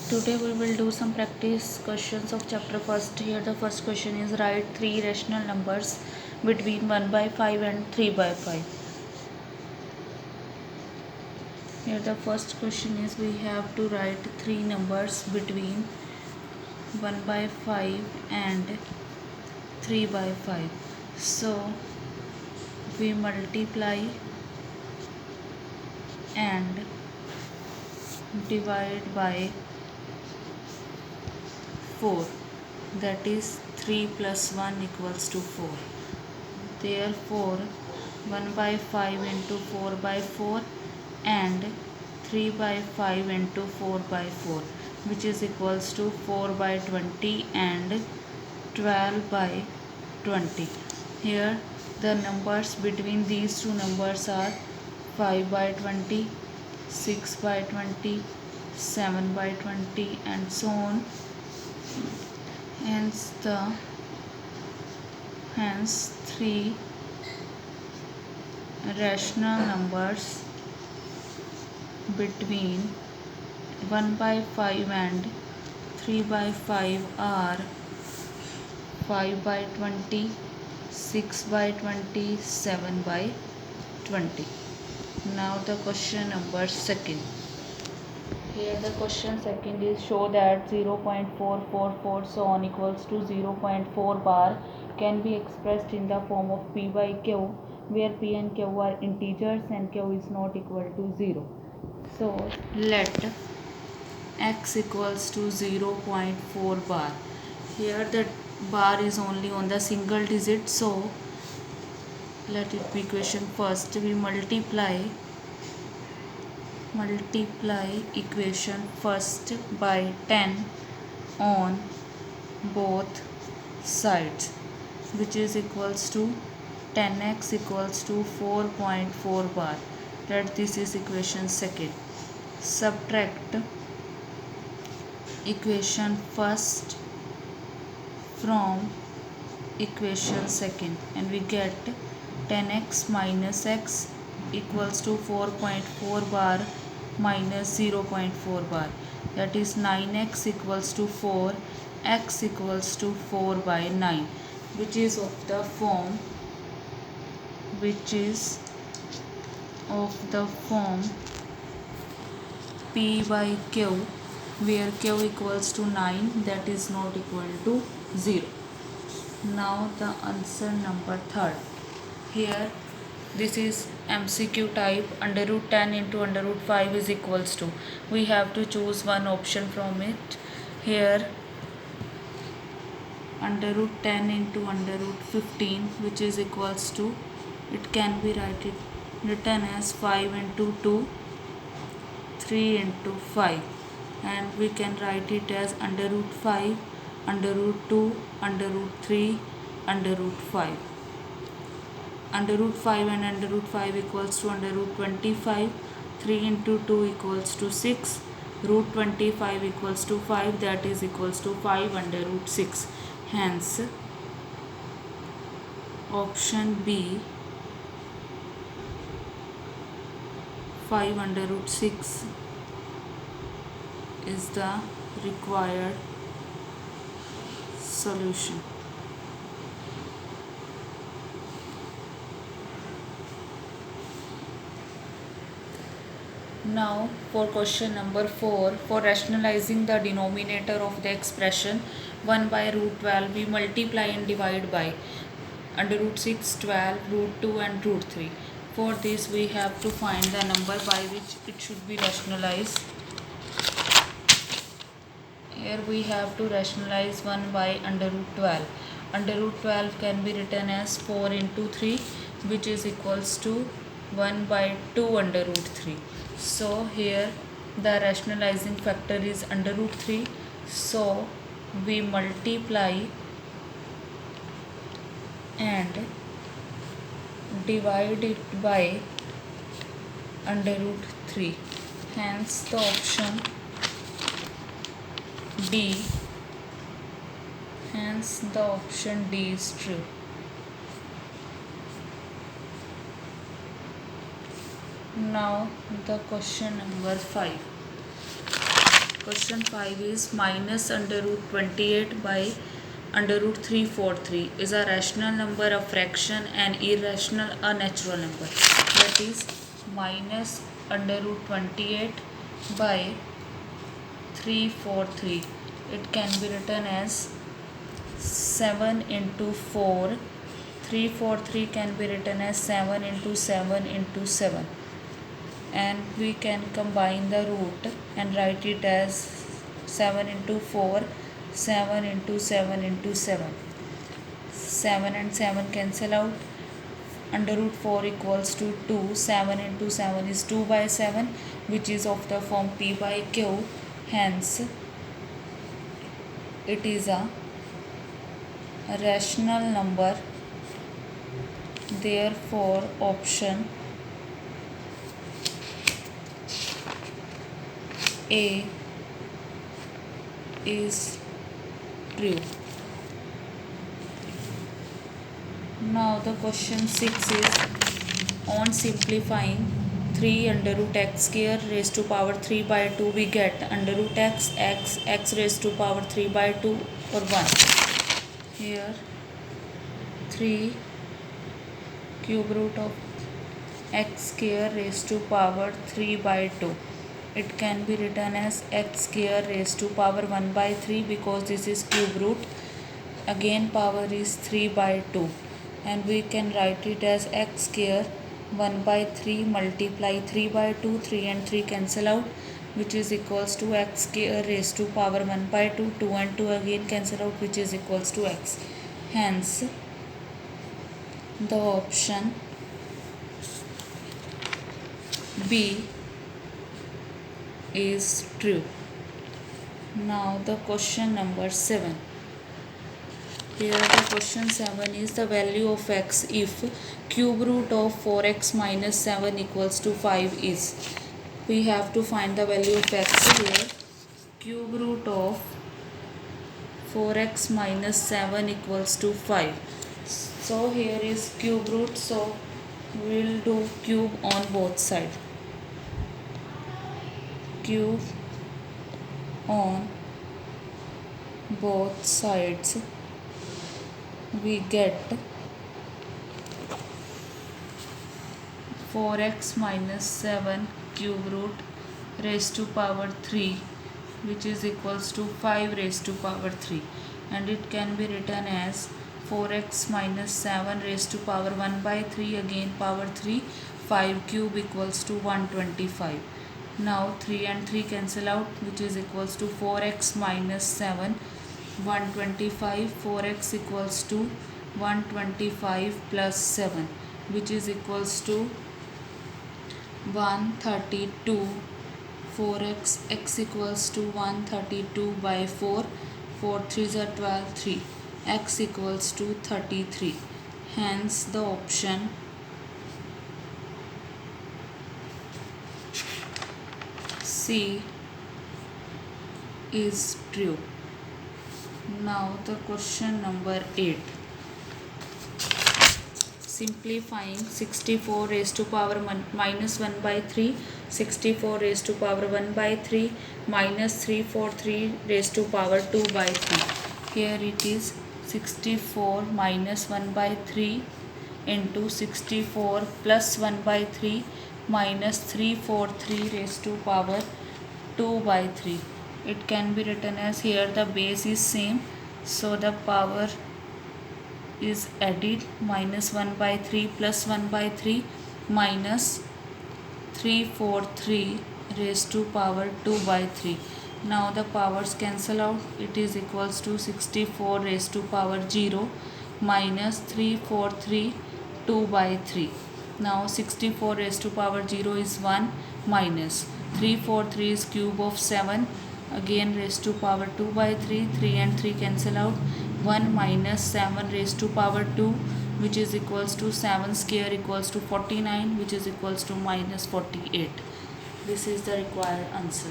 Today we will do some practice questions of chapter first. Here the first question is write three rational numbers between 1 by 5 and 3 by 5. Here the first question is we have to write three numbers between 1 by 5 and 3 by 5. So we multiply and divide by 4, that is 3 plus 1 equals to 4. Therefore 1 by 5 into 4 by 4 and 3 by 5 into 4 by 4, which is equals to 4 by 20 and 12 by 20. Here the numbers between these two numbers are 5 by 20, 6 by 20, 7 by 20 and so on. Hence three rational numbers between 1 by 5 and 3 by 5 are 5 by 20, 6 by 20, 7 by 20. Now the question number second. Here the question second is show that 0.444 so on equals to 0.4 bar can be expressed in the form of p by q, where p and q are integers and q is not equal to 0. So let x equals to 0.4 bar. Here the bar is only on the single digit, so let it be equation first. We multiply equation first by 10 on both sides, which is equals to 10x equals to 4.4 bar. Let this is equation second. Subtract equation first from equation second and we get 10x minus x equals to 4.4 bar minus 0.4 bar, that is 9x equals to 4, x equals to 4 by 9, which is of the form p by q, where q equals to 9, that is not equal to 0. Now the answer number third. Here this is MCQ type. Under root 10 into under root 5 is equals to, we have to choose one option from it. Here under root 10 into under root 15, which is equals to, it can be written as 5 into 2, 3 into 5, and we can write it as under root 5, under root 2, under root 3, under root 5. Under root 5 and under root 5 equals to under root 25. 3 into 2 equals to 6. Root 25 equals to 5, that is equals to 5 under root 6. Hence option B, 5 under root 6, is the required solution. Now for question number 4, for rationalizing the denominator of the expression 1 by root 12, we multiply and divide by under root 6, 12, root 2 and root 3. For this we have to find the number by which it should be rationalized. Here we have to rationalize 1 by under root 12. Under root 12 can be written as 4 into 3, which is equals to 1 by 2 under root 3. So here the rationalizing factor is under root 3. So we multiply and divide it by under root 3. Hence the option D. Hence the option D is true. Now the question number 5. Question 5 is minus under root 28 by under root 343 is a rational number, a fraction, an irrational, a natural number. That is minus under root 28 by 343. It can be written as 7 into 4. 343 can be written as 7 into 7 into 7. And we can combine the root and write it as 7 into 4, 7 into 7 into 7. 7 and 7 cancel out. Under root 4 equals to 2. 7 into 7 is 2 by 7, which is of the form P by Q. Hence, it is a rational number. Therefore, option A is true. Now the question 6 is, on simplifying 3 under root x square raised to power 3 by 2, we get under root x raised to power 3 by 2 or 1. Here 3 cube root of x square raised to power 3 by 2. It can be written as x square raised to power 1 by 3 because this is cube root. Again power is 3 by 2. And we can write it as x square 1 by 3 multiply 3 by 2. 3 and 3 cancel out, which is equals to x square raised to power 1 by 2. 2 and 2 again cancel out, which is equals to x. Hence, the option B is true. Now the question number 7. Here the question 7 is the value of x if cube root of 4x minus 7 equals to 5 is. We have to find the value of x here. Cube root of 4x minus 7 equals to 5. So here is cube root, so we will do cube on both sides. Cube on both sides, we get 4x minus 7 cube root raised to power 3, which is equals to 5 raised to power 3, and it can be written as 4x minus 7 raised to power 1 by 3, again power 3, 5 cube equals to 125. Now 3 and 3 cancel out, which is equals to 4x minus 7, 125. 4x equals to 125 plus 7, which is equals to 132. 4x x equals to 132 by 4. 4 3s are 12, 3. X equals to 33. Hence, the option C is true. Now the question number 8. Simplifying 64 raised to power minus 1 by 3, 64 raised to power 1 by 3 minus 343 raised to power 2 by 3. Here it is 64 minus 1 by 3 into 64 plus 1 by 3 minus 343 raised to power 2 by 3. It can be written as, here the base is same, so the power is added, minus 1 by 3 plus 1 by 3 minus 343 raised to power 2 by 3. Now the powers cancel out, it is equals to 64 raised to power 0 minus 343 2 by 3. Now 64 raised to power 0 is 1 minus 343 is cube of 7, again raised to power 2 by 3, 3 and 3 cancel out, 1 minus 7 raised to power 2, which is equals to 7 square equals to 49, which is equals to minus 48. This is the required answer.